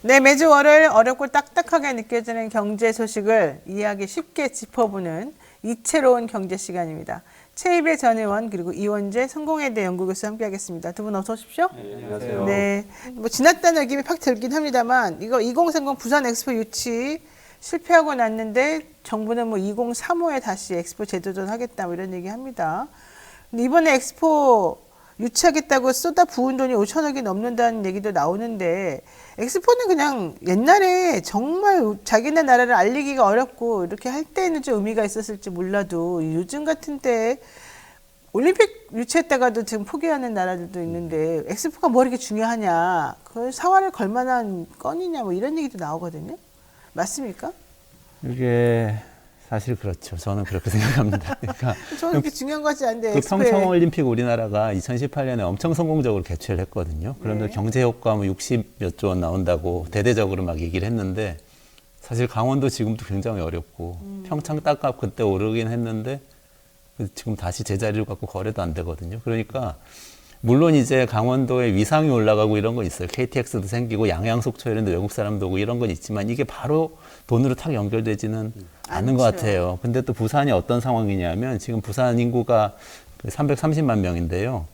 네, 매주 월요일 어렵고 딱딱하게 느껴지는 경제 소식을 이해하기 쉽게 짚어보는 이채로운 경제 시간입니다. 최입의 전 의원 그리고 이원재 성공회대 연구교수 함께하겠습니다. 두 분 어서 오십시오. 네, 안녕하세요. 네, 뭐 지났다는 느낌이 팍 들긴 합니다만 이거 2030 부산 엑스포 유치 실패하고 났는데 정부는 뭐 2035에 다시 엑스포 재도전하겠다 뭐 이런 얘기합니다. 근데 이번에 엑스포 유치하겠다고 쏟아 부은 돈이 5천억이 넘는다는 얘기도 나오는데 엑스포는 그냥 옛날에 정말 자기네 나라를 알리기가 어렵고 이렇게 할 때는 좀 의미가 있었을지 몰라도 요즘 같은 때 올림픽 유치했다가도 지금 포기하는 나라들도 있는데 엑스포가 뭐 이렇게 중요하냐, 그걸 사활을 걸 만한 건이냐 뭐 이런 얘기도 나오거든요. 맞습니까? 이게 사실 그렇죠. 저는 그렇게 생각합니다. 그러니까 저는 그렇게 중요한 거 같지 않은데 그 엑스포에 평창올림픽 우리나라가 2018년에 엄청 성공적으로 개최를 했거든요. 그런데 네. 경제 효과 뭐 60몇 조 원 나온다고 대대적으로 막 얘기를 했는데 사실 강원도 지금도 굉장히 어렵고 평창 땅값 그때 오르긴 했는데 지금 다시 제자리로 갖고 거래도 안 되거든요. 그러니까 물론 이제 강원도에 위상이 올라가고 이런 건 있어요. KTX도 생기고 양양, 속초 이런 데 외국 사람도 오고 이런 건 있지만 이게 바로 돈으로 탁 연결되지는 않은 것 같아요. 근데 또 부산이 어떤 상황이냐면 지금 부산 인구가 330만 명인데요.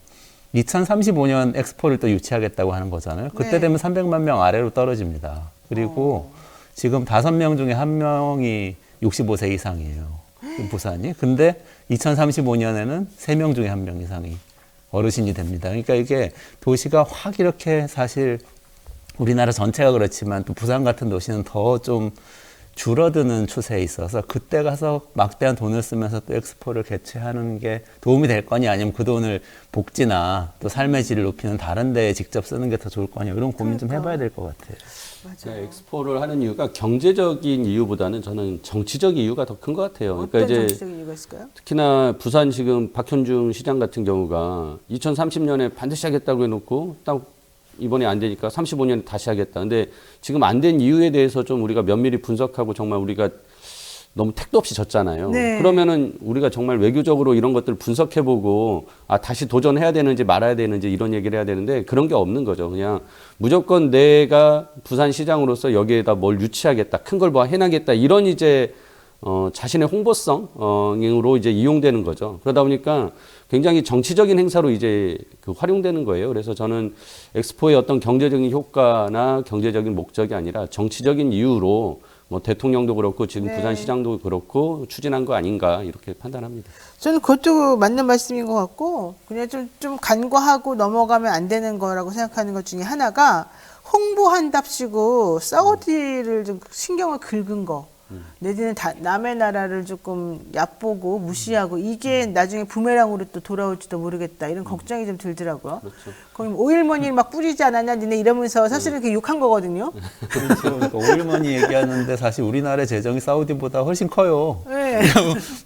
2035년 엑스포를 또 유치하겠다고 하는 거잖아요. 그때 네. 되면 300만 명 아래로 떨어집니다. 그리고 지금 5명 중에 1명이 65세 이상이에요. 부산이. 근데 2035년에는 3명 중에 1명 이상이 어르신이 됩니다. 그러니까 이게 도시가 확 이렇게 사실 우리나라 전체가 그렇지만 또 부산 같은 도시는 더 좀 줄어드는 추세에 있어서 그때 가서 막대한 돈을 쓰면서 또 엑스포를 개최하는 게 도움이 될 거냐 아니면 그 돈을 복지나 또 삶의 질을 높이는 다른 데에 직접 쓰는 게 더 좋을 거냐 이런 고민 좀 해봐야 될 것 같아요. 네, 엑스포를 하는 이유가 경제적인 이유보다는 저는 정치적 이유가 더 큰 것 같아요. 어떤 그러니까 이제 정치적인 이유가 있을까요? 특히나 부산 지금 박현중 시장 같은 경우가 2030년에 반드시 하겠다고 해놓고 딱 이번에 안 되니까 35년에 다시 하겠다. 근데 지금 안 된 이유에 대해서 좀 우리가 면밀히 분석하고 정말 우리가 너무 택도 없이 졌잖아요. 네. 그러면은 우리가 정말 외교적으로 이런 것들을 분석해보고 다시 도전해야 되는지 말아야 되는지 이런 얘기를 해야 되는데 그런 게 없는 거죠. 그냥 무조건 내가 부산시장으로서 여기에다 뭘 유치하겠다, 큰 걸 뭐 해나겠다 이런 이제 자신의 홍보성으로 이제 이용되는 거죠. 그러다 보니까 굉장히 정치적인 행사로 이제 활용되는 거예요. 그래서 저는 엑스포의 어떤 경제적인 효과나 경제적인 목적이 아니라 정치적인 이유로 뭐 대통령도 그렇고 지금 네. 부산시장도 그렇고 추진한 거 아닌가 이렇게 판단합니다. 저는 그것도 맞는 말씀인 것 같고 그냥 좀 간과하고 넘어가면 안 되는 거라고 생각하는 것 중에 하나가 홍보한답시고 사우디를 좀 신경을 긁은 거 내지는 남의 나라를 조금 얕보고 무시하고 이게 나중에 부메랑으로 또 돌아올지도 모르겠다 이런 걱정이 좀 들더라고요. 그렇죠. 거기 오일머니 막 뿌리지 않았냐 니네 이러면서 사실은 그게 욕한 거거든요. 그렇죠. 그러니까 오일머니 얘기하는데 사실 우리나라의 재정이 사우디보다 훨씬 커요. 네.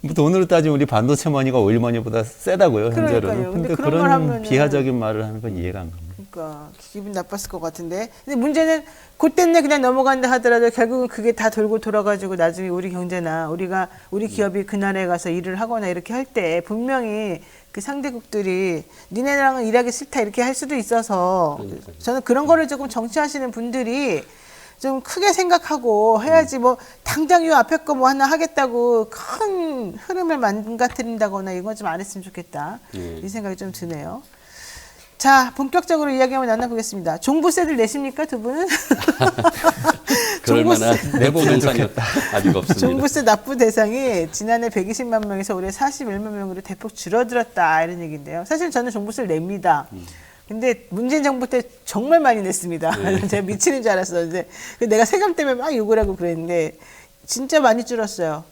뭐 돈으로 따지면 우리 반도체 머니가 오일머니보다 세다고요, 그러니까요. 현재로는. 근데 근데 그런 걸 하면은- 그런 비하적인 말을 하는 건 이해가 안 갑니다. 그러니까 기분 나빴을 것 같은데. 근데 문제는 그때는 그냥 넘어간다 하더라도 결국은 그게 다 돌고 돌아가지고 나중에 우리 경제나 우리 기업이 그 나라에 가서 일을 하거나 이렇게 할 때 분명히 그 상대국들이 니네랑은 일하기 싫다 이렇게 할 수도 있어서 그러니까요. 저는 그런 거를 조금 정치하시는 분들이 좀 크게 생각하고 해야지 뭐 당장 요 앞에 거 뭐 하나 하겠다고 큰 흐름을 망가뜨린다거나 이건 좀 안 했으면 좋겠다. 이 생각이 좀 드네요. 자, 본격적으로 이야기 한번 나눠보겠습니다. 종부세를 내십니까, 두 분은? 그럴 만한 내부동산이 아직 없습니다. 종부세 납부 대상이 지난해 120만 명에서 올해 41만 명으로 대폭 줄어들었다 이런 얘기인데요. 사실 저는 종부세를 냅니다. 근데 문재인 정부 때 정말 많이 냈습니다. 제가 미치는 줄 알았었는데 내가 세금 때문에 막 욕을 하고 그랬는데 진짜 많이 줄었어요.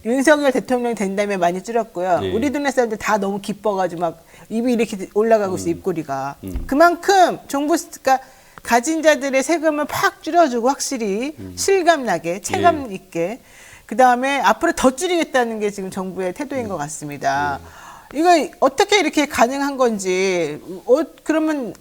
윤석열 대통령 된 다음에 많이 줄었고요. 네. 우리 동네 사람들 다 너무 기뻐가지고 막 입이 이렇게 올라가고 있어, 입꼬리가. 그만큼 종부세가 가진 자들의 세금을 팍 줄여주고 확실히 실감나게, 체감 있게. 그 다음에 앞으로 더 줄이겠다는 게 지금 정부의 태도인 것 같습니다. 이거 어떻게 이렇게 가능한 건지, 그러면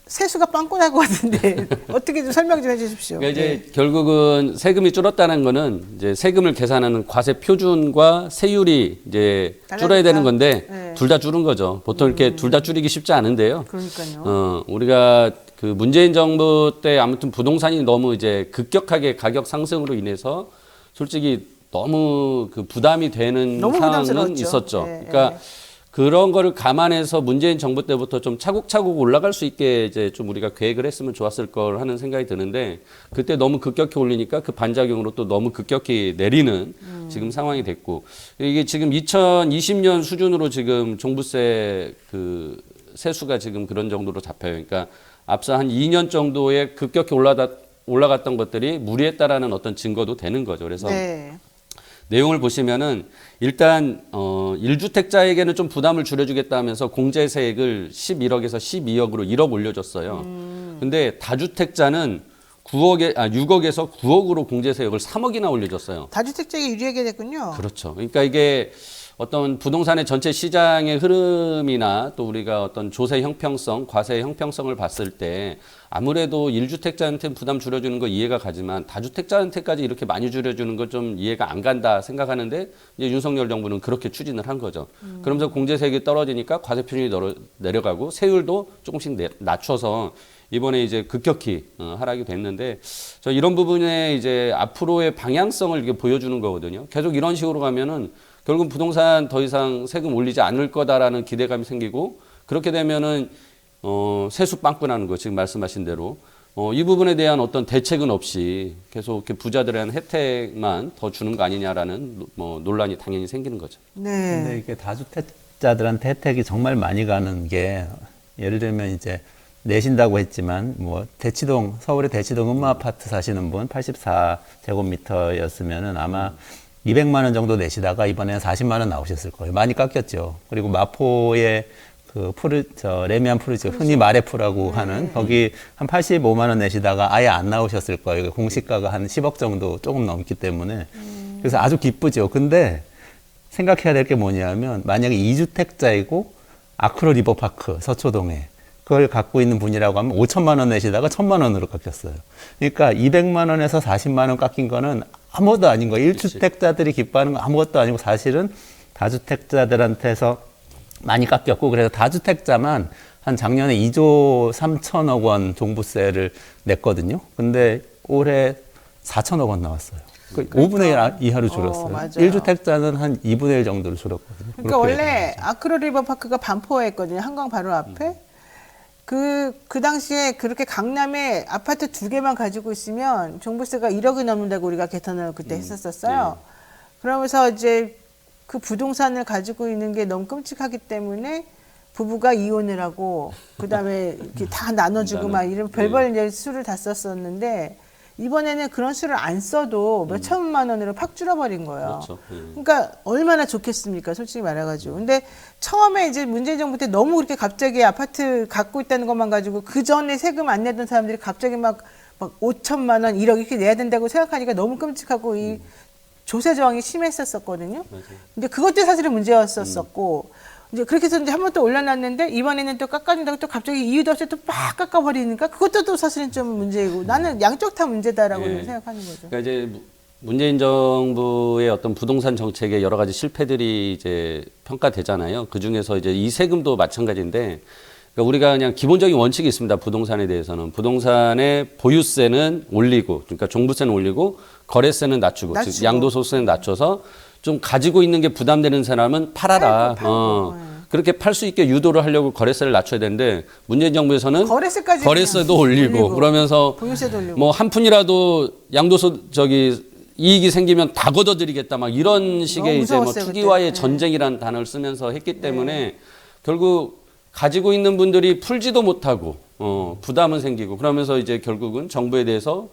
세수가 빵꾸 날 것 같은데 어떻게 좀 설명 좀 해주십시오. 그러니까 이제 결국은 세금이 줄었다는 거는 이제 세금을 계산하는 과세 표준과 세율이 이제 줄어야 되는 건데 네. 둘 다 줄은 거죠. 보통 이렇게 둘 다 줄이기 쉽지 않은데요. 그러니까요. 우리가 그 문재인 정부 때 아무튼 부동산이 너무 이제 급격하게 가격 상승으로 인해서 솔직히 너무 그 부담이 되는 너무 상황은 부담스러웠죠. 있었죠. 네, 그러니까 그런 거를 감안해서 문재인 정부 때부터 좀 차곡차곡 올라갈 수 있게 이제 좀 우리가 계획을 했으면 좋았을 걸 하는 생각이 드는데 그때 너무 급격히 올리니까 그 반작용으로 또 너무 급격히 내리는 지금 상황이 됐고 이게 지금 2020년 수준으로 지금 종부세 그 세수가 지금 그런 정도로 잡혀요. 그러니까 앞서 한 2년 정도에 급격히 올라갔던 것들이 무리했다라는 어떤 증거도 되는 거죠. 그래서 네. 내용을 보시면은 일단 1주택자에게는 좀 부담을 줄여주겠다 하면서 공제세액을 11억에서 12억으로 1억 올려줬어요. 근데 다주택자는 6억에서 9억으로 공제세액을 3억이나 올려줬어요. 다주택자에게 유리하게 됐군요. 그렇죠. 그러니까 이게 어떤 부동산의 전체 시장의 흐름이나 또 우리가 어떤 조세 형평성, 과세 형평성을 봤을 때 아무래도 1주택자한테 부담 줄여주는 거 이해가 가지만 다주택자한테까지 이렇게 많이 줄여주는 건 좀 이해가 안 간다 생각하는데 이제 윤석열 정부는 그렇게 추진을 한 거죠. 그러면서 공제세액이 떨어지니까 과세 표준이 내려가고 세율도 조금씩 낮춰서 이번에 이제 급격히 하락이 됐는데 저 이런 부분에 이제 앞으로의 방향성을 이렇게 보여주는 거거든요. 계속 이런 식으로 가면은 결국 부동산 더 이상 세금 올리지 않을 거다라는 기대감이 생기고 그렇게 되면은 세수 빵꾸나는 거 지금 말씀하신 대로 이 부분에 대한 어떤 대책은 없이 계속 이렇게 부자들에 대한 혜택만 더 주는 거 아니냐라는 논란이 당연히 생기는 거죠. 네. 근데 이게 다주택자들한테 혜택이 정말 많이 가는 게 예를 들면 이제 내신다고 했지만 뭐 대치동 서울의 대치동 음마 아파트 사시는 분 84제곱미터였으면은 아마 200만 원 정도 내시다가 이번에는 40만 원 나오셨을 거예요. 많이 깎였죠. 그리고 마포의 그 레미안 푸르지 흔히 마레프라고 하는 거기 한 85만 원 내시다가 아예 안 나오셨을 거예요. 공시가가 한 10억 정도 조금 넘기 때문에. 그래서 아주 기쁘죠. 근데 생각해야 될 게 뭐냐면 만약에 2주택자이고 아크로 리버파크 서초동에 그걸 갖고 있는 분이라고 하면 5천만 원 내시다가 1,000만 원으로 깎였어요. 그러니까 200만 원에서 40만 원 깎인 거는 아무것도 아닌 거예요. 1주택자들이 기뻐하는 건 아무것도 아니고 사실은 다주택자들한테서 많이 깎였고 그래서 다주택자만 한 작년에 2조 3천억 원 종부세를 냈거든요. 근데 올해 4천억 원 나왔어요. 그러니까 5분의 1 이하로 줄었어요. 맞아요. 1주택자는 한 2분의 1 정도로 줄었거든요. 그러니까 원래 아크로 리버파크가 반포에 있거든요. 한강 바로 앞에. 그 당시에 그렇게 강남에 아파트 2개만 가지고 있으면 종부세가 1억이 넘는다고 우리가 개선을 그때 했었어요. 그러면서 이제 그 부동산을 가지고 있는 게 너무 끔찍하기 때문에 부부가 이혼을 하고 그다음에 이렇게 다 나눠주고 막 이런 별별 이제 수를 다 썼었는데 이번에는 그런 수를 안 써도 몇 천만 원으로 팍 줄어버린 거예요. 그렇죠. 그러니까 얼마나 좋겠습니까, 솔직히 말해가지고. 근데 처음에 이제 문재인 정부 때 너무 그렇게 갑자기 아파트 갖고 있다는 것만 가지고 그 전에 세금 안 내던 사람들이 갑자기 막 5천만 원, 1억 이렇게 내야 된다고 생각하니까 너무 끔찍하고 이 조세 저항이 심했었거든요. 근데 그것도 사실은 문제였었고. 이제 그렇게 해서 이제 한 번 또 올려놨는데 이번에는 또 깎아준다고 또 갑자기 이유도 없이 또 막 깎아버리니까 그것도 또 사실은 좀 문제이고 나는 양쪽 다 문제다라고 생각하는 거죠. 그러니까 이제 문재인 정부의 어떤 부동산 정책의 여러 가지 실패들이 이제 평가되잖아요. 그 중에서 이제 이 세금도 마찬가지인데 그러니까 우리가 그냥 기본적인 원칙이 있습니다. 부동산에 대해서는 부동산의 보유세는 올리고 그러니까 종부세는 올리고 거래세는 낮추고. 즉 양도소득세는 낮춰서 좀 가지고 있는 게 부담되는 사람은 팔아라. 팔고. 그렇게 팔 수 있게 유도를 하려고 거래세를 낮춰야 되는데 문재인 정부에서는 거래세도 올리고 그러면서 보유세도 올리고. 뭐 한 푼이라도 이익이 생기면 다 걷어들이겠다 막 이런 식의 이제 뭐 투기와의 전쟁이라는 단어를 쓰면서 했기 때문에 결국 가지고 있는 분들이 풀지도 못하고 부담은 생기고 그러면서 이제 결국은 정부에 대해서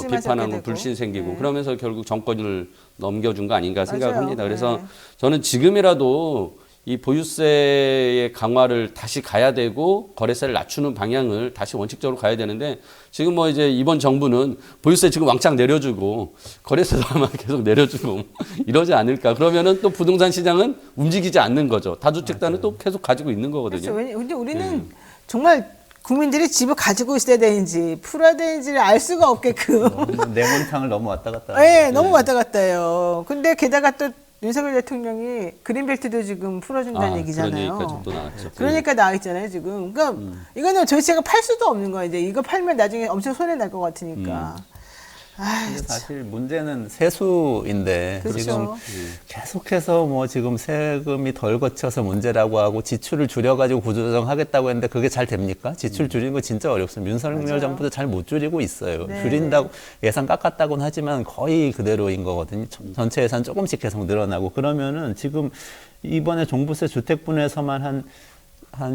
비판하고 불신 생기고 그러면서 결국 정권을 넘겨준 거 아닌가 생각합니다. 그래서 저는 지금이라도 이 보유세의 강화를 다시 가야 되고 거래세를 낮추는 방향을 다시 원칙적으로 가야 되는데 지금 뭐 이제 이번 정부는 보유세 지금 왕창 내려주고 거래세도 아마 계속 내려주고 이러지 않을까. 그러면은 또 부동산 시장은 움직이지 않는 거죠. 다주택자는 또 계속 가지고 있는 거거든요. 그렇죠. 근데 우리는 정말 국민들이 집을 가지고 있어야 되는지 풀어야 되는지를 알 수가 없게끔 내몬탕을 너무 왔다 갔다. 네, 너무 왔다 갔다 해요. 근데 게다가 또 윤석열 대통령이 그린벨트도 지금 풀어준다는 얘기잖아요. 그런 얘기까지 또 나왔죠. 그러니까 나와 있잖아요, 지금. 그러니까 이거는 도대체가 팔 수도 없는 거예요. 이제 이거 팔면 나중에 엄청 손해 날 것 같으니까. 근데 사실 문제는 세수인데 그렇죠. 지금 계속해서 뭐 지금 세금이 덜 거쳐서 문제라고 하고 지출을 줄여가지고 구조조정하겠다고 했는데 그게 잘 됩니까? 지출 줄이는 거 진짜 어렵습니다. 윤석열 맞아요. 정부도 잘 못 줄이고 있어요. 네. 줄인다고 예산 깎았다고는 하지만 거의 그대로인 거거든요. 전체 예산 조금씩 계속 늘어나고 그러면은 지금 이번에 종부세 주택분에서만 한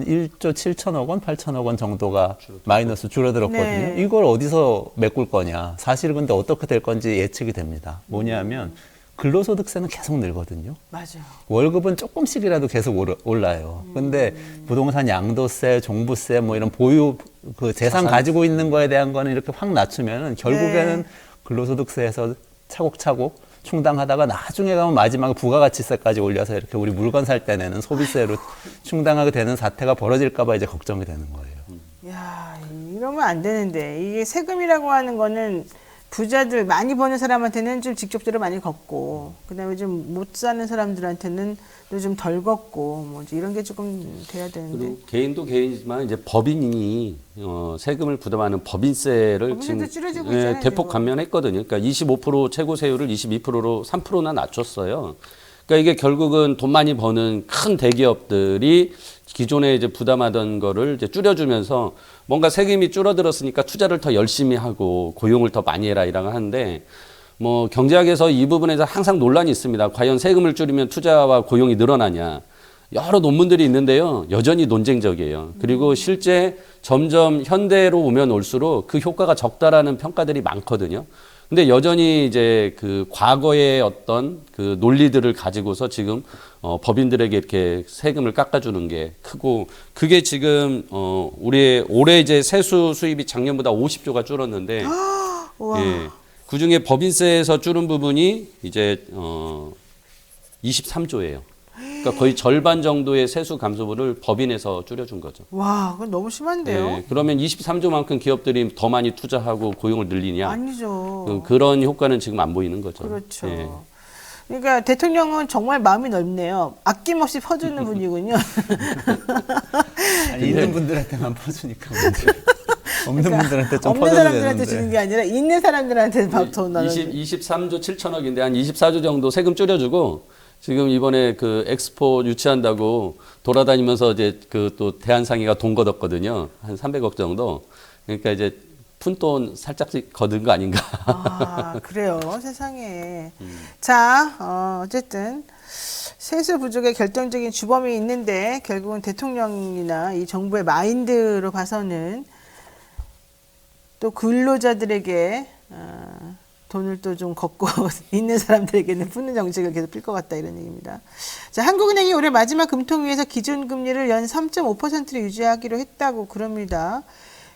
1조 7천억 원, 8천억 원 정도가 마이너스 줄어들었거든요. 네. 이걸 어디서 메꿀 거냐. 사실 근데 어떻게 될 건지 예측이 됩니다. 뭐냐면 근로소득세는 계속 늘거든요. 맞아요. 월급은 조금씩이라도 계속 올라요. 근데 부동산 양도세, 종부세 뭐 이런 보유 그 재산 가지고 있는 거에 대한 거는 이렇게 확 낮추면은 결국에는 네. 근로소득세에서 차곡차곡 충당하다가 나중에 가면 마지막에 부가가치세까지 올려서 이렇게 우리 물건 살 때 내는 소비세로 충당하게 되는 사태가 벌어질까 봐 이제 걱정이 되는 거예요. 야, 이러면 안 되는데. 이게 세금이라고 하는 거는 부자들 많이 버는 사람한테는 좀 직접적으로 많이 걷고, 그다음에 좀 못 사는 사람들한테는 또 좀 덜 걷고, 뭐 이런 게 조금 돼야 되는데. 그리고 개인도 개인이지만 이제 법인이 세금을 부담하는 법인세를 법인세도 줄여주고 있잖아요, 대폭 지금. 감면했거든요. 그러니까 25% 최고 세율을 22%로 3%나 낮췄어요. 그러니까 이게 결국은 돈 많이 버는 큰 대기업들이 기존에 이제 부담하던 거를 이제 줄여주면서 뭔가 세금이 줄어들었으니까 투자를 더 열심히 하고 고용을 더 많이 해라 이라고 하는데 뭐 경제학에서 이 부분에서 항상 논란이 있습니다. 과연 세금을 줄이면 투자와 고용이 늘어나냐. 여러 논문들이 있는데요. 여전히 논쟁적이에요. 그리고 실제 점점 현대로 오면 올수록 그 효과가 적다라는 평가들이 많거든요. 근데 여전히 이제 그 과거의 어떤 그 논리들을 가지고서 지금 법인들에게 이렇게 세금을 깎아주는 게 크고 그게 지금 우리의 올해 이제 세수 수입이 작년보다 50조가 줄었는데 우와. 예. 그 중에 법인세에서 줄은 부분이 이제 23조예요. 그러니까 거의 절반 정도의 세수 감소분을 법인에서 줄여준 거죠. 와, 그건 너무 심한데요? 예. 그러면 23조만큼 기업들이 더 많이 투자하고 고용을 늘리냐? 아니죠. 그런 효과는 지금 안 보이는 거죠. 그렇죠. 예. 그러니까 대통령은 정말 마음이 넓네요. 아낌없이 퍼주는 분이군요. 아니, 있는 분들한테만 퍼주니까 문제. 없는 분들한테 좀 없는 퍼줘야 사람들한테 주는 되는데. 게 아니라 있는 사람들한테 더 나눠. 23조 7천억인데 한 24조 정도 세금 줄여주고 지금 이번에 그 엑스포 유치한다고 돌아다니면서 이제 그 또 대한상의가 돈 걷었거든요. 한 300억 정도. 그러니까 이제 푼돈 살짝씩 거둔 거 아닌가. 아, 그래요. 세상에. 자, 어쨌든 세수 부족의 결정적인 주범이 있는데 결국은 대통령이나 이 정부의 마인드로 봐서는 또 근로자들에게 돈을 또 좀 걷고 있는 사람들에게는 푸는 정책을 계속 필 것 같다 이런 얘기입니다. 자, 한국은행이 올해 마지막 금통위에서 기준금리를 연 3.5%로 유지하기로 했다고 그럽니다.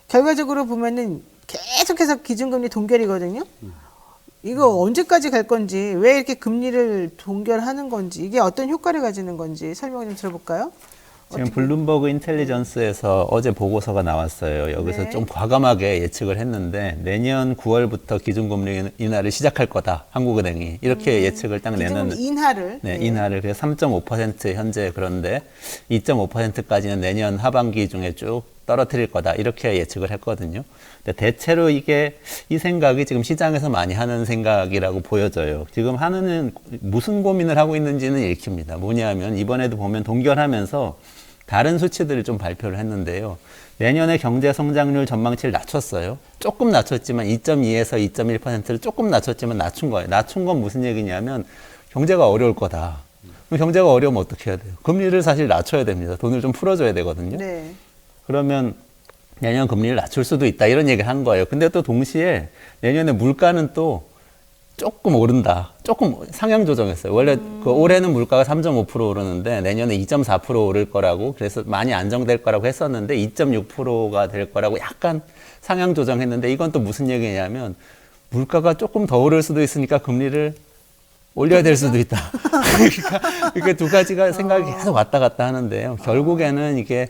결과적으로 보면은 계속해서 기준금리 동결이거든요. 이거 언제까지 갈 건지, 왜 이렇게 금리를 동결하는 건지, 이게 어떤 효과를 가지는 건지 설명 좀 들어볼까요? 지금 블룸버그 인텔리전스에서 어제 보고서가 나왔어요. 여기서 네. 좀 과감하게 예측을 했는데 내년 9월부터 기준금리 인하를 시작할 거다. 한국은행이 이렇게 예측을 딱 내는. 기준금리 인하를. 네, 인하를 그래서 3.5% 현재 그런데 2.5%까지는 내년 하반기 중에 쭉 떨어뜨릴 거다. 이렇게 예측을 했거든요. 근데 대체로 이게 이 생각이 지금 시장에서 많이 하는 생각이라고 보여져요. 지금 하는 무슨 고민을 하고 있는지는 읽힙니다. 뭐냐면 이번에도 보면 동결하면서 다른 수치들을 좀 발표를 했는데요. 내년에 경제 성장률 전망치를 낮췄어요. 조금 낮췄지만 2.2에서 2.1%를 조금 낮췄지만 낮춘 거예요. 낮춘 건 무슨 얘기냐면 경제가 어려울 거다. 그럼 경제가 어려우면 어떻게 해야 돼요? 금리를 사실 낮춰야 됩니다. 돈을 좀 풀어줘야 되거든요. 네. 그러면 내년 금리를 낮출 수도 있다 이런 얘기를 한 거예요. 근데 또 동시에 내년에 물가는 또 조금 오른다. 조금 상향 조정했어요. 원래 그 올해는 물가가 3.5% 오르는데 내년에 2.4% 오를 거라고 그래서 많이 안정될 거라고 했었는데 2.6%가 될 거라고 약간 상향 조정했는데 이건 또 무슨 얘기냐면 물가가 조금 더 오를 수도 있으니까 금리를 올려야 될 수도 있다. 그러니까 이게 두 가지가 생각이 계속 왔다 갔다 하는데요. 결국에는 이게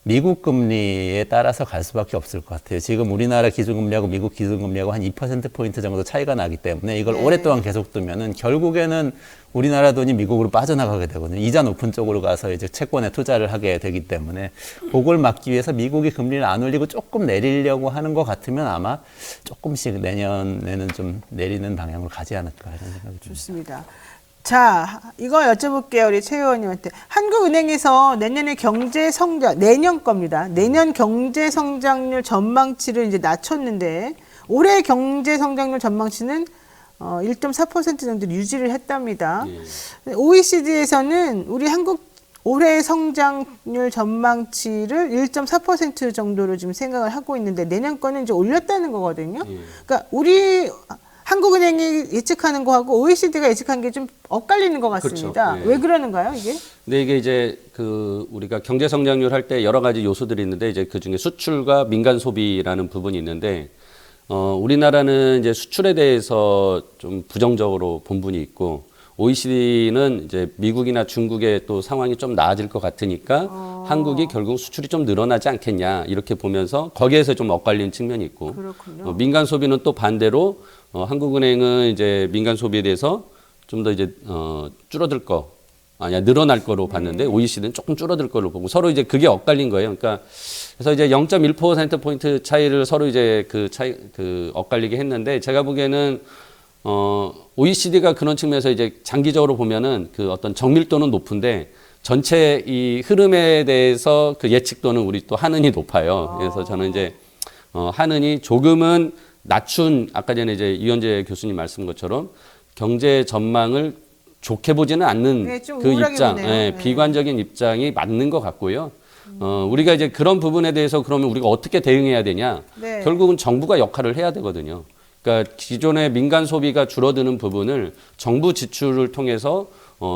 미국 금리에 따라서 갈 수밖에 없을 것 같아요. 지금 우리나라 기준금리하고 미국 기준금리하고 한 2%포인트 정도 차이가 나기 때문에 이걸 네. 오랫동안 계속 두면은 결국에는 우리나라 돈이 미국으로 빠져나가게 되거든요. 이자 높은 쪽으로 가서 이제 채권에 투자를 하게 되기 때문에 그걸 막기 위해서 미국이 금리를 안 올리고 조금 내리려고 하는 것 같으면 아마 조금씩 내년에는 좀 내리는 방향으로 가지 않을까 이런 생각이 듭니다. 좋습니다. 자, 이거 여쭤볼게요. 우리 최 의원님한테. 한국은행에서 내년의 경제 성장, 내년 겁니다. 내년 경제 성장률 전망치를 이제 낮췄는데, 올해 경제 성장률 전망치는 1.4% 정도 유지를 했답니다. OECD에서는 우리 한국 올해 성장률 전망치를 1.4% 정도로 지금 생각을 하고 있는데, 내년 거는 이제 올렸다는 거거든요. 그러니까 우리 한국은행이 예측하는 거하고 OECD가 예측한 게 좀 엇갈리는 것 같습니다. 그렇죠. 예. 왜 그러는가요, 이게? 근데 이게 이제 우리가 경제 성장률 할 때 여러 가지 요소들이 있는데 이제 그 중에 수출과 민간 소비라는 부분이 있는데 우리나라는 이제 수출에 대해서 좀 부정적으로 본 분이 있고 OECD는 이제 미국이나 중국의 또 상황이 좀 나아질 것 같으니까 한국이 결국 수출이 좀 늘어나지 않겠냐 이렇게 보면서 거기에서 좀 엇갈린 측면이 있고 그렇군요. 민간 소비는 또 반대로 한국은행은 이제 민간 소비에 대해서 좀 더 이제 줄어들 거 아니야 늘어날 거로 봤는데 OECD는 조금 줄어들 거로 보고 서로 이제 그게 엇갈린 거예요. 그러니까 그래서 이제 0.1% 포인트 차이를 서로 이제 그 엇갈리게 했는데 제가 보기에는 OECD가 그런 측면에서 이제 장기적으로 보면은 그 어떤 정밀도는 높은데 전체 이 흐름에 대해서 그 예측도는 우리 또 한은이 높아요. 그래서 저는 이제 한은이 조금은 낮춘 아까 전에 이제 이현재 교수님 말씀 것처럼 경제 전망을 좋게 보지는 않는 네, 좀 그 우울하게 입장, 보네요. 예, 네. 비관적인 입장이 맞는 것 같고요. 우리가 이제 그런 부분에 대해서 그러면 우리가 어떻게 대응해야 되냐? 네. 결국은 정부가 역할을 해야 되거든요. 그러니까 기존의 민간 소비가 줄어드는 부분을 정부 지출을 통해서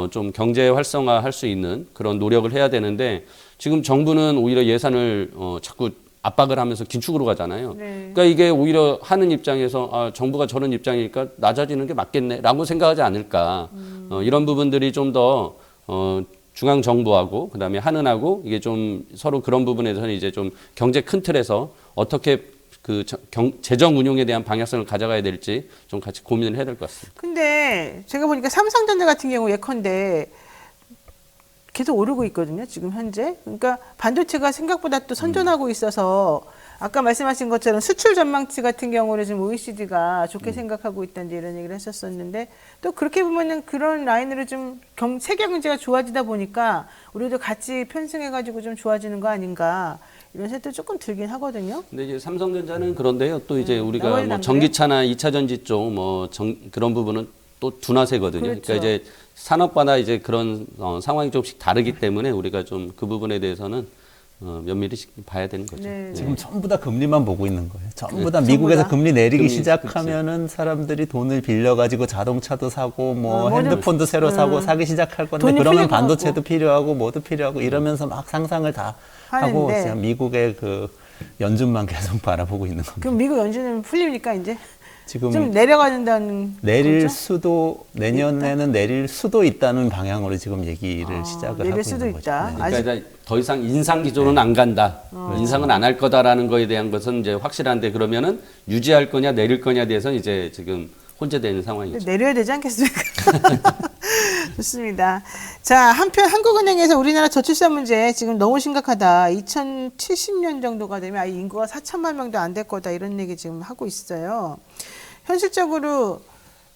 좀 경제 활성화할 수 있는 그런 노력을 해야 되는데 지금 정부는 오히려 예산을 자꾸 압박을 하면서 긴축으로 가잖아요. 네. 그러니까 이게 오히려 하는 입장에서 정부가 저런 입장이니까 낮아지는 게 맞겠네라고 생각하지 않을까. 이런 부분들이 좀 더 중앙 정부하고 그다음에 한은하고 이게 좀 서로 그런 부분에서는 이제 좀 경제 큰 틀에서 어떻게 그 재정 운용에 대한 방향성을 가져가야 될지 좀 같이 고민을 해야 될 것 같습니다. 근데 제가 보니까 삼성전자 같은 경우 예컨대 계속 오르고 있거든요, 지금 현재. 그러니까 반도체가 생각보다 또 선전하고 있어서 아까 말씀하신 것처럼 수출 전망치 같은 경우를 지금 OECD가 좋게 생각하고 있다는 이런 얘기를 했었었는데 또 그렇게 보면은 그런 라인으로 좀 세계 경제가 좋아지다 보니까 우리도 같이 편승해가지고 좀 좋아지는 거 아닌가 이런 생각도 조금 들긴 하거든요. 근데 이제 삼성전자는 그런데요. 또 이제 우리가 나머지는 뭐 안 전기차나 2차 전지 쪽 그런 부분은 또 둔화세거든요. 그렇죠. 그러니까 이제 산업마다 이제 그런 상황이 조금씩 다르기 때문에 우리가 좀 그 부분에 대해서는 면밀히 봐야 되는 거죠. 네. 지금 전부 다 금리만 보고 있는 거예요. 전부 다 전부 미국에서 다? 금리 내리기 금리, 시작하면은 사람들이 돈을 빌려가지고 자동차도 사고 뭐 뭐든- 핸드폰도 새로 사고 사기 시작할 건데 돈이 그러면 풀릴 것 반도체도 같고. 필요하고 뭐도 필요하고 이러면서 막 상상을 다 하고 하는데. 그냥 미국의 그 연준만 계속 바라보고 있는 겁니다. 그럼 미국 연준은 풀립니까 이제? 지금 좀 내려가는다는 내릴 거죠? 수도 내년에는 내릴 수도 있다는 방향으로 지금 얘기를 시작을 내릴 하고 수도 있는 거죠. 있다. 네. 그러니까 이제 더 이상 인상 기조는 안 간다. 인상은 안 할 거다라는 거에 대한 것은 이제 확실한데 그러면은 유지할 거냐 내릴 거냐에 대해서 이제 지금 혼재되는 상황이죠. 내려야 되지 않겠습니까? 좋습니다. 자, 한편 한국은행에서 우리나라 저출산 문제 지금 너무 심각하다. 2070년 정도가 되면 아예 인구가 4천만 명도 안 될 거다. 이런 얘기 지금 하고 있어요. 현실적으로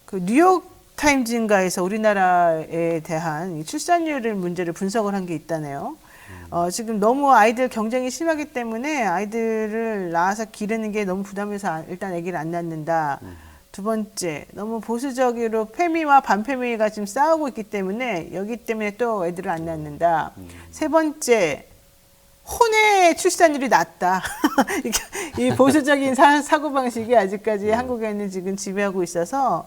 그 뉴욕 타임즈인가에서 우리나라에 대한 이 출산율 문제를 분석을 한 게 있다네요. 지금 너무 아이들 경쟁이 심하기 때문에 아이들을 낳아서 기르는 게 너무 부담해서 일단 아기를 안 낳는다. 두 번째, 너무 보수적으로 페미와 반페미가 지금 싸우고 있기 때문에 여기 때문에 또 애들을 안 낳는다. 세 번째, 혼의 출산율이 낮다. 이 보수적인 사고방식이 아직까지 한국에는 지금 지배하고 있어서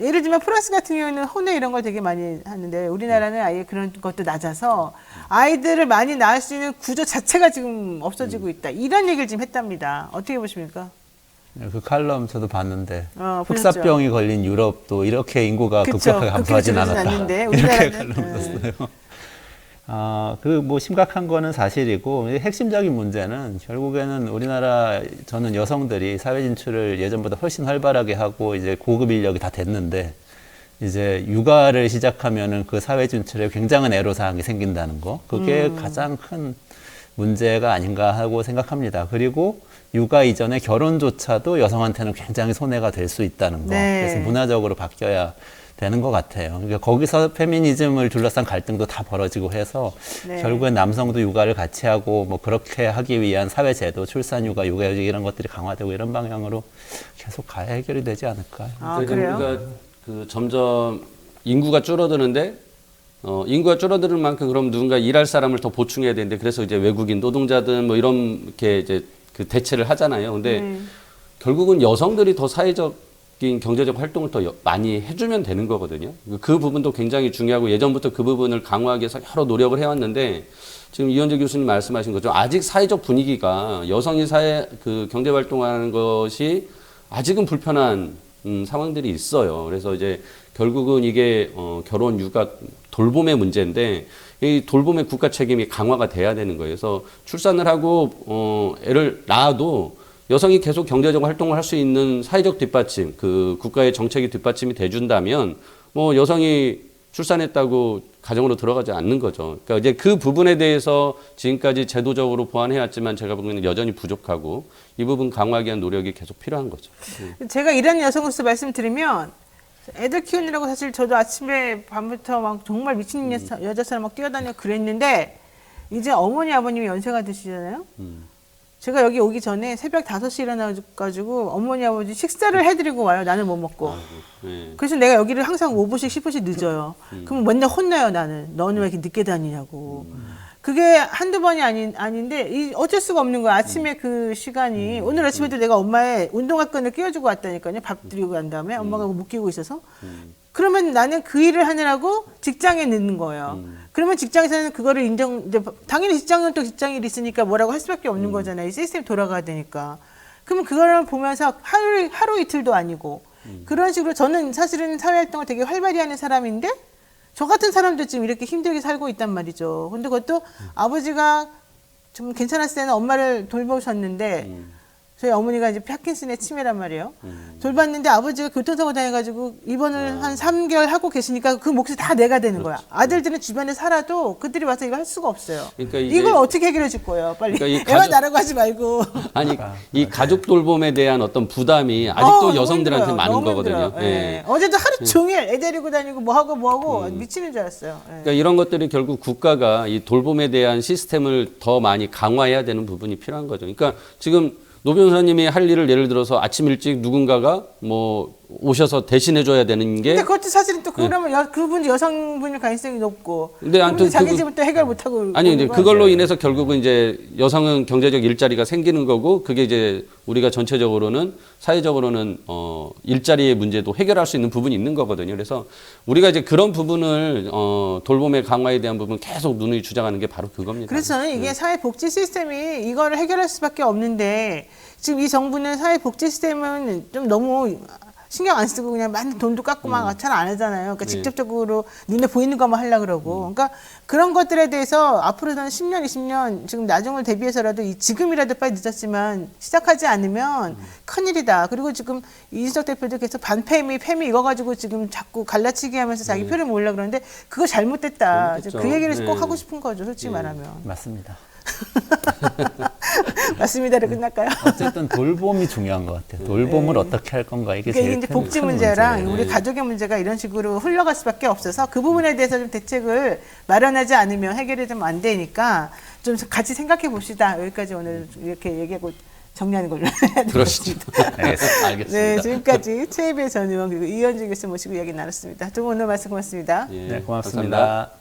예를 들면 프랑스 같은 경우에는 혼외 이런 걸 되게 많이 하는데 우리나라는 아예 그런 것도 낮아서 아이들을 많이 낳을 수 있는 구조 자체가 지금 없어지고 있다. 이런 얘기를 지금 했답니다. 어떻게 보십니까? 그 칼럼 저도 봤는데 보셨죠? 흑사병이 걸린 유럽도 이렇게 인구가 그쵸. 급격하게 감소하진 그렇게 않았다. 않는데 이렇게 우리나라는 칼럼 썼어요. 뭐 심각한 거는 사실이고, 핵심적인 문제는 결국에는 우리나라, 저는 여성들이 사회 진출을 예전보다 훨씬 활발하게 하고, 이제 고급 인력이 다 됐는데, 이제 육아를 시작하면은 그 사회 진출에 굉장한 애로사항이 생긴다는 거. 그게 가장 큰 문제가 아닌가 하고 생각합니다. 그리고 육아 이전에 결혼조차도 여성한테는 굉장히 손해가 될 수 있다는 거. 네. 그래서 문화적으로 바뀌어야 되는 것 같아요. 그러니까 거기서 페미니즘을 둘러싼 갈등도 다 벌어지고 해서 네. 결국엔 남성도 육아를 같이 하고 뭐 그렇게 하기 위한 사회제도, 출산육아, 육아휴직 이런 것들이 강화되고 이런 방향으로 계속 가야 해결이 되지 않을까. 그래요? 그러니까 그 점점 인구가 줄어드는데 인구가 줄어드는 만큼 그럼 누군가 일할 사람을 더 보충해야 되는데 그래서 이제 외국인 노동자든 뭐 이렇게 이제 그 대체를 하잖아요. 근데 결국은 여성들이 더 사회적인 경제적 활동을 더 많이 해주면 되는 거거든요. 그 부분도 굉장히 중요하고 예전부터 그 부분을 강화하기 위해서 여러 노력을 해왔는데 지금 이현재 교수님 말씀하신 것처럼 아직 사회적 분위기가 여성이 그 경제 활동하는 것이 아직은 불편한 상황들이 있어요. 그래서 이제 결국은 이게 결혼, 육아, 돌봄의 문제인데 이 돌봄의 국가 책임이 강화가 돼야 되는 거예요. 그래서 출산을 하고 애를 낳아도 여성이 계속 경제적 활동을 할 수 있는 사회적 뒷받침, 그 국가의 정책이 뒷받침이 돼준다면 뭐 여성이 출산했다고 가정으로 들어가지 않는 거죠. 그러니까 이제 그 부분에 대해서 지금까지 제도적으로 보완해왔지만 제가 보기에는 여전히 부족하고 이 부분 강화하기 위한 노력이 계속 필요한 거죠. 제가 일하는 여성으로서 말씀드리면 애들 키우느라고 사실 저도 아침에 밤부터 막 정말 미친 여자처럼 막 뛰어다니고 그랬는데 이제 어머니 아버님이 연세가 드시잖아요. 제가 여기 오기 전에 새벽 5시에 일어나가지고 어머니 아버지 식사를 해드리고 와요. 나는 못 먹고. 네. 그래서 내가 여기를 항상 5분씩 10분씩 늦어요. 그럼 맨날 혼나요. 나는. 너는 왜 이렇게 늦게 다니냐고. 그게 한두 번이 아닌데 어쩔 수가 없는 거야. 아침에 그 시간이. 오늘 아침에도 내가 엄마의 운동화 끈을 끼워주고 왔다니까요. 밥 드리고 간 다음에 엄마가 묶이고 있어서. 그러면 나는 그 일을 하느라고 직장에 늦는 거예요. 그러면 직장에서는 그거를 당연히 직장은 또 직장일이 있으니까 뭐라고 할 수밖에 없는 거잖아요. 이 시스템이 돌아가야 되니까. 그러면 그거를 보면서 하루 이틀도 아니고 그런 식으로 저는 사실은 사회활동을 되게 활발히 하는 사람인데 저 같은 사람도 지금 이렇게 힘들게 살고 있단 말이죠. 근데 그것도 아버지가 좀 괜찮았을 때는 엄마를 돌보셨는데 저희 어머니가 이제 파킨슨의 치매란 말이에요. 돌봤는데 아버지가 교통사고 당해가지고 입원을 한 3개월 하고 계시니까 그 몫이 다 내가 되는 거야. 아들들은 주변에 살아도 그들이 와서 이거 할 수가 없어요. 그러니까 이걸 어떻게 해결해 줄 거예요, 빨리. 그러니까 애와 나라고 하지 말고. 아니 이 가족 돌봄에 대한 어떤 부담이 아직도 여성들한테 힘들어요. 많은 너무 거거든요. 힘들어요. 예. 예. 어제도 하루 종일 애 데리고 다니고 뭐 하고 미치는 줄 알았어요. 예. 그러니까 이런 것들이 결국 국가가 이 돌봄에 대한 시스템을 더 많이 강화해야 되는 부분이 필요한 거죠. 그러니까 지금 노 변호사님이 할 일을 예를 들어서 아침 일찍 누군가가 뭐 오셔서 대신해줘야 되는 게. 근데 그것도 사실은 또 그러면 그분 여성분일 가능성이 높고. 근데 아무튼 자기 집은 또 해결 못하고. 아니 이제 그걸로 인해서 결국은 이제 여성은 경제적 일자리가 생기는 거고 그게 이제 우리가 전체적으로는 사회적으로는 일자리의 문제도 해결할 수 있는 부분이 있는 거거든요. 그래서 우리가 이제 그런 부분을 돌봄의 강화에 대한 부분 계속 눈이 주장하는 게 바로 그겁니다. 그래서 저는 이게 사회복지 시스템이 이거를 해결할 수밖에 없는데 지금 이 정부는 사회복지 시스템은 좀 너무 신경 안 쓰고 그냥 많은 돈도 깎고 막 잘 안 하잖아요. 그러니까 직접적으로 눈에 보이는 것만 하려고 그러고. 그러니까 그런 것들에 대해서 앞으로는 10년, 20년 지금 나중을 대비해서라도 지금이라도 빨리 늦었지만 시작하지 않으면 큰일이다. 그리고 지금 이준석 대표도 계속 반페미, 페미 이거 가지고 지금 자꾸 갈라치기 하면서 자기 표를 모으려고 그러는데 그거 잘못됐다. 그 얘기를 꼭 하고 싶은 거죠. 솔직히 말하면. 맞습니다. 맞습니다로 끝날까요? 어쨌든 돌봄이 중요한 것 같아요. 돌봄을 어떻게 할 건가 이게 제일 이제 큰 복지 문제랑 문제예요. 우리 가족의 문제가 이런 식으로 흘러갈 수밖에 없어서 그 부분에 대해서 좀 대책을 마련하지 않으면 해결이 좀 안 되니까 좀 같이 생각해 봅시다. 여기까지 오늘 이렇게 얘기하고 정리하는 걸로. 그러시죠. 알겠습니다. 네, 지금까지 최희배 전 의원 그리고 이현주 교수 모시고 이야기 나눴습니다. 두 분 오늘 말씀 고맙습니다. 예, 네, 고맙습니다. 감사합니다.